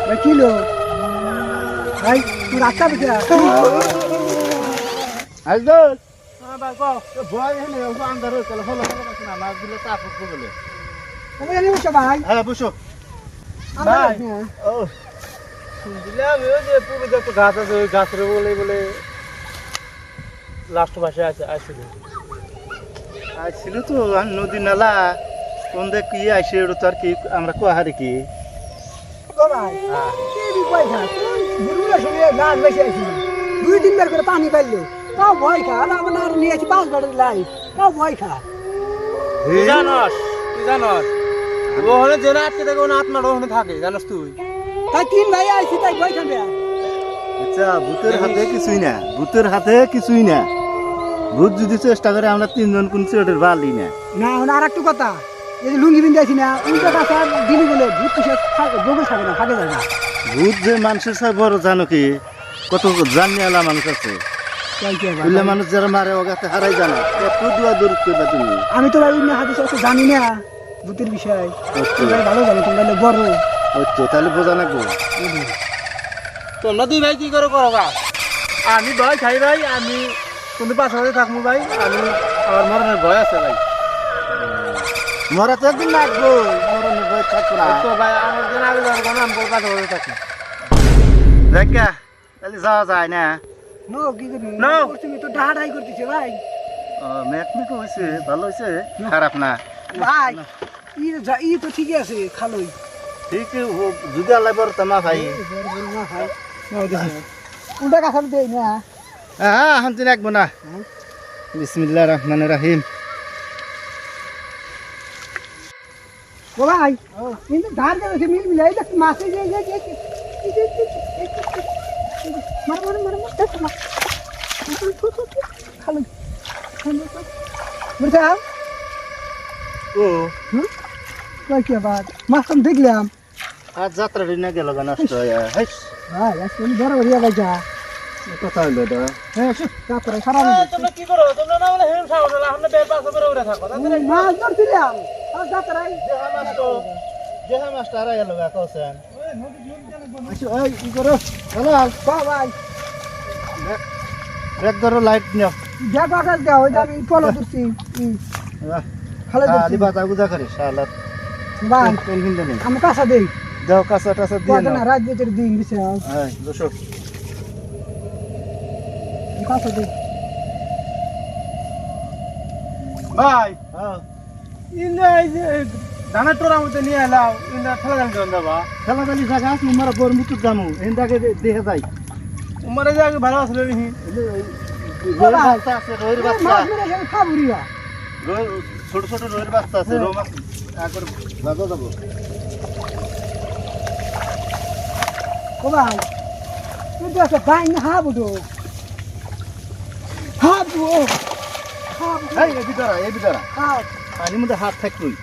ভাই কিলো ভাই তুই রাস্তা বেঁচে আজদল ভাই কও ভয় হলে আন্ধার হয়ে গেল হলো হলো না মাছ দিলে চাপ উঠবে বলে তুমি জানি বসো ভাই হ্যাঁ বসো ভাই ও শুনছিলাম ওই যে পুরো যত গাছ আছে ওই গাছের বলে বলে লাস্ট মাসে আছে আসছিল তো আর নদী নালা কোন দেখ কি আইসে ওটা তো আর কি আমরা কোহারি কি ও ভাই কি বিপদ খা বুড়ুরা সঙ্গে গাছ বেঁচে আছি 2-3 বার করে পানি পাইলো তাও ভয় খা আর আমার আর নিয়ে আছি 5 বারের লাইট তাও ভয় খা তুই জানস ওখানে যে আটকে থাকে ওখানে আত্মাটা ওখানে থাকে জানস তুই তাই 3 ভাই আইছি তাই ভয় খাবে আচ্ছা ভূতের হাতে কিছুই না ভূত যদি চেষ্টা করে আমরা 3 জন কোন চেটের বালি না না আর একটু কথা এই যে লুঙ্গি বিন্দু আছি না উল্টো কাছে দিলি বলে ভূত তো সে জঙ্গল থাকে না ফাঁকে যায় না ভূত যে মানুষের সাথে বড় জানো কি কত জানিয়ালা মানুষ আছে তাই কি ভাই বুঝলে মানুষ যারা মারে ওগাতে হারাই জানা কত দোয়া দূর করবা তুমি আমি তো ভাই উনি হাদিস অত জানি না ভূতের বিষয় আচ্ছা। তোমরা ভালো জানো তোমরা হলো বড় আচ্ছা তাহলে বোঝা লাগবো তোমরা দুই ভাই কি করো গা আমি ভয় খাই ভাই আমি কিন্তু পাশাপাশি থাকবো ভাই আমি আমার মরণের ভয় আছে ভাই মরা তো একদিন লাগবো মরণের ভয় থাকবো না তো ভাই আমার দিন আগে যাবো না আমি পাশাপাশি থাকি দেখা তাহলে যাওয়া যায় না নো কি করবি No. তুমি তো ডাহাডাই করতেছে ভাই মেকনিক হয়েছে ভালো হয়েছে খারাপ না ভাই ই তো ঠিকই আছে খালোই ঠিক যদি আল্লাহ বড় তামা ভাই না ভাই উল্টা কাছে দেই না হ্যাঁ হামতি রাখবো না বিসমিল্লাহ রহমানির রহিম ও ভাই কিন্তু ধার গেছে মিল মিলাই দেখ মাছে যে মার খালোই বুঝা ও ভাই কি আবার মাছ তো দেখলাম আজ যাত্রা দিন গেল গা নষ্ট হয়ে ভাই আজকে বড় বড় ভাই যা কথা হইলো এটা হ্যাঁ তারপরে খারাপ তোমরা কি করো তোমরা না বলে হেম খাও না আমরা বের পাশে করে উড়ে থাকো মাছ ধরছিলাম আর যাত্রায় যেহা মাছটা হারা গেল গা কছেন আচ্ছা এই কি করো হ্যালো ভাই ব্রেক ধরো লাইট নিও দেখো আকাশ দাও ওই আমি ফলো করছি ভালো আলি বাতা গুজা করে শালা ভাই কোন হিন্দে নেই আমি কাঁচা দেই দাও কাঁচা টাসা দিয়ে কত নাও না রাত যেতে দিন দিছে হ্যাঁ দর্শক কাঁচা দেই ভাই হ্যাঁ ইন্দা এই যে দানা টোরা মধ্যে নিয়ে এলাও ইন্দা ঠেলা গালি দেন দাবা ঠেলা গালি জায়গা আছে উমারা বড় মুতুর দামু ইন্দাকে দেখে যাই উমারা জায়গা ভালো আছে নি রোহির বাচ্চা আছে রোহির বাচ্চা মাছ মেরে গেলে খাবুরিয়া ছোট ছোট রোহির বাচ্চা আছে রো মাছ আগর ভাজা যাবো ও ভাই তুই তো একটা বাইন হাবু তো হাবু হাবু এই ভিতরা হাব পানির মধ্যে হাত থাকবই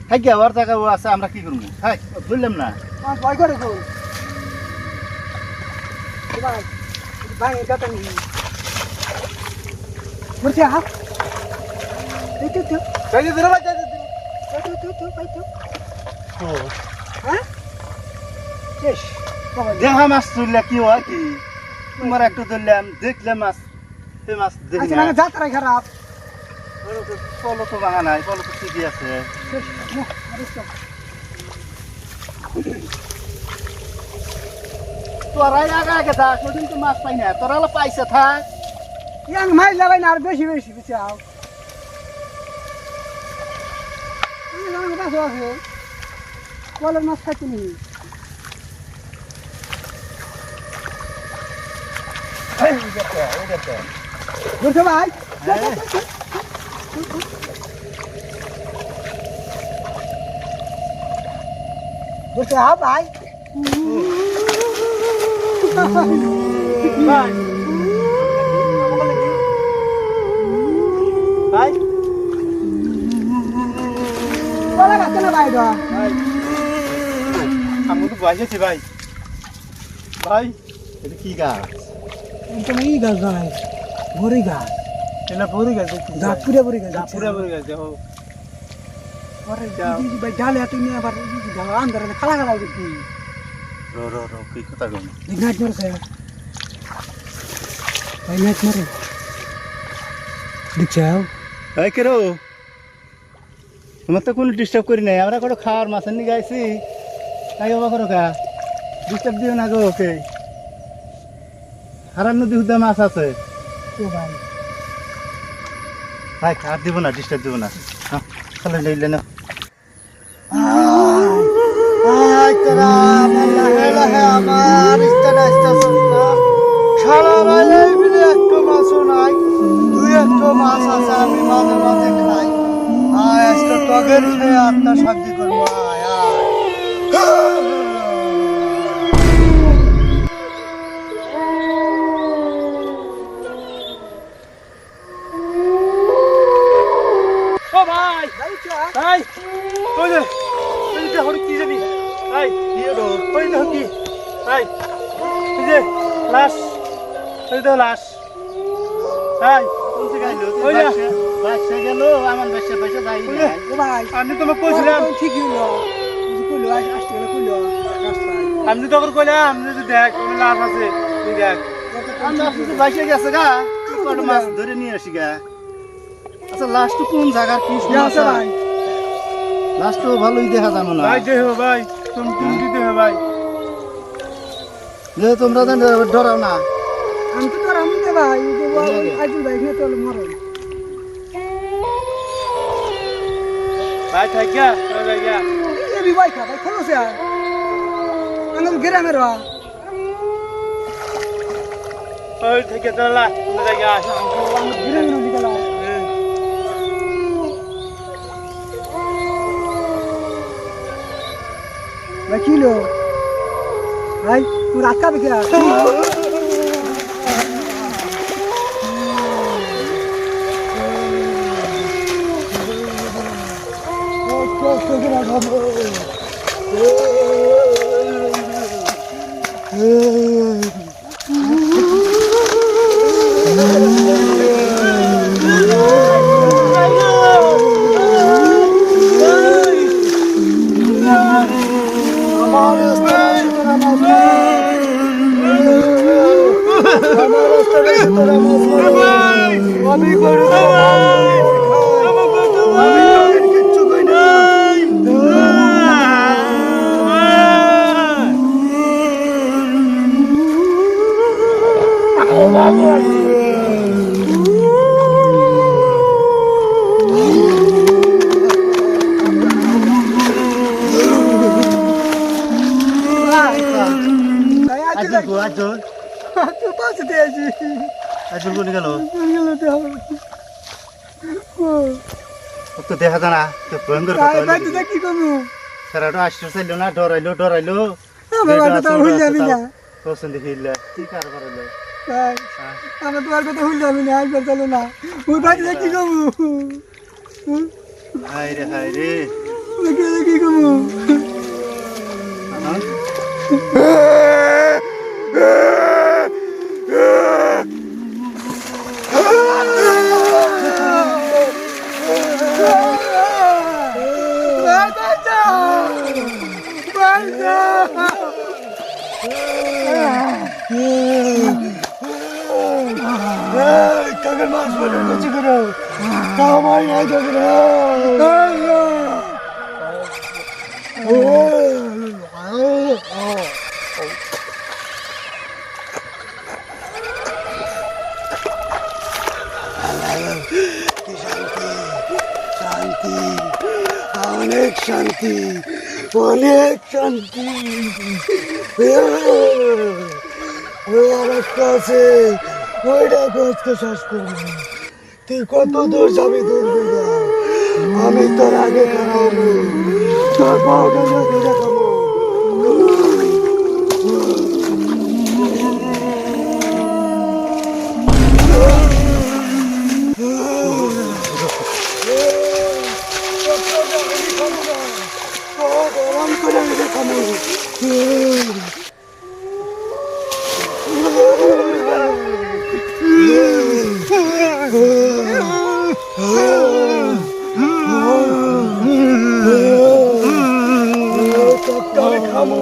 হ্যাঁ কি আবার জায়গা আছে আমরা কি করবো হ্যাঁ বুঝলাম না মাছ ভয় করে গো ও ভাই বাইন কথা নেই বলছে হাব এই তো যাই দিলে ভাই যাই তো হ্যাঁ শেষ দেখা মাছ তুললে কি হয় কি তোমার একটু ধরলাম দেখলে মাছ সে মাছ দেখি আচ্ছা না না যাত্রাই খারাপ পলো তো ভাঙা নাই পলো তো ঠিকই আছে শেষ না আরে সব তোরাই আগে থাক ওদিন তো মাছ পাই না তোরা পাইছে থাক ইয়াং মাইল লাগাই না আর বেশি বেশি চাও আমার কাছে আছে কলের মাছ খাইতে নেই বুঝছো ভাই বুঝছো হ্যাঁ ভাই ভাই ভাই কলা গাছে না ভাই ভাই আমি তো বাজেছি ভাই ভাই এটা কি গাছ তোমার ই গাছ ভাই বড়ি গাছ এটা বড়ি গাছ পুরে বড়ি গাছ পুরা বড়ি গাছ দেখো ভাই ডালে হাতে নিয়ে আবার যাও আন্দারে খালা খালা দেখি র কি কথা কম ইগনাইট মারছে ইগনাইট মারে দেখছাও এই কেরো তোমার তো কোনো ডিস্টার্ব করি নাই আমরা কোনো খাওয়ার মাছের নিয়ে গাইছি তাই বাবা করো কা ডিস্টার্ব দিও না গো ওকে হারান নদী হুদা মাছ আছে ও ভাই ভাই আর দিব না ডিস্টার্ব দিব না চলে নিলে না আয় তোরা আমার লাহে লাহে আমার ইস্তানা স্টেশন সারা রাত মিলে একটু মাছও নাই দুই একটু মাছ আছে আমি মাঝে মাঝে খাই আয় আজকে টগের খেয়ে আটটা শান্তি করবো আয় আয় ও ভাই ভাই চা ভাই ওই যে হরি কি জানি ভাই কি হলো ওই দেখো কি ভাই এই যে লাশ ওই দেখো লাশ ভাই কোন থেকে আইলো ওই যে। বাসে গেল আমার বাসে পয়সা যাই ওই যে। নাই ও ভাই আমি তোমাকে কইছিলাম ঠিকই হলো কইলো আসতে গেলে কইলো রাস্তায় আমি তখন কইলাম যে দেখ ওই লাশ আছে তুই দেখ আমরা শুধু বাসে গেছে গা কত মাছ ধরে নিয়ে আসি গা আচ্ছা লাস্ট কোন জায়গার কি ইয়া আছে ভাই লাস্ট ভালোই দেখা যাবে না ভাই দেখো ভাই তুমি দিতে হবে ভাই যে তোমরা তো ডরাও না আমি তো তোর আমি দে ভাই আজ ভাই নে তো মরো ভাই থাকিয়া চলে যাই গিয়া এ বি ভাই খা ভাই খেলো সে আমি গ্রামের রা ওই থাকিয়া চলে যাই গিয়া আমি গ্রামের দিকে ভাই কিলো ভাই তুই রাত কাবে কে আমি করু ভাই আমি কিচ্ছু কই নাই আজল গো আজল তুই পাশে দে আছি আজল কোন গেল গেল তো ও তো দেখা যায় না তো ভয়ঙ্কর ভাই কথা ভাই তুই কি করবো সারাটা আসতে চাইলো না ডরাইলো আমার তো হইল যাবি না তোসন দেখিলে কি কার করলো ভাই আমার তোমার কথা হইল যাবি না আইবার চলো না ওই ভাই তুই কি করবো হায় রে কি করবো কাগের মাছ বলে নিচে করো কামাই নাই কাগের শান্তি অনেক শান্তি অনেক শান্তি আর একটা আছে ওইটা আজকে শ্বাস করবি তুই কত দূর যাবি দূর আমি তোর আগে খারাবো তোর পাওটা দেখাবো গরম করে দেখাবো তোকে আমি খামু,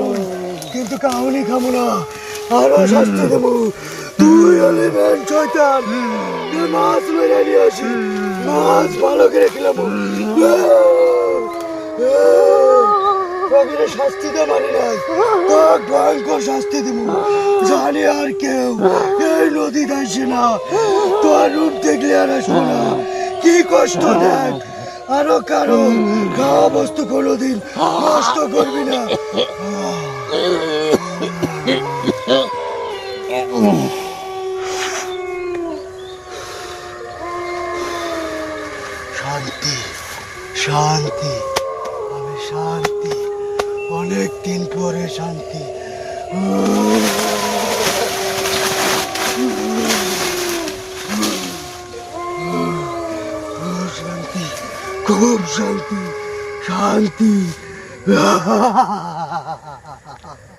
কিন্তু কাউনি খামু না, আরো শাস্তি দেবো। তুই হলি মেন শয়তান, তুই মাছ মেরে নিয়ে আসি, মাছ ভালো করে খেলাম। তোকে শাস্তি দে মানি নাই, তোর ভয়ঙ্কর শাস্তি দেবো। জানি আর কেউ এই নদী আসে না, তোর রূপ দেখলে আর আসবো না। কি কষ্ট দেখ, আরো কারো খাওয়া বস্তু কোনোদিন নষ্ট করবি না। শান্তি, শান্তি, আমি শান্তি, অনেক দিন পরে শান্তি। শান্তি, খুব শান্তি, শান্তি।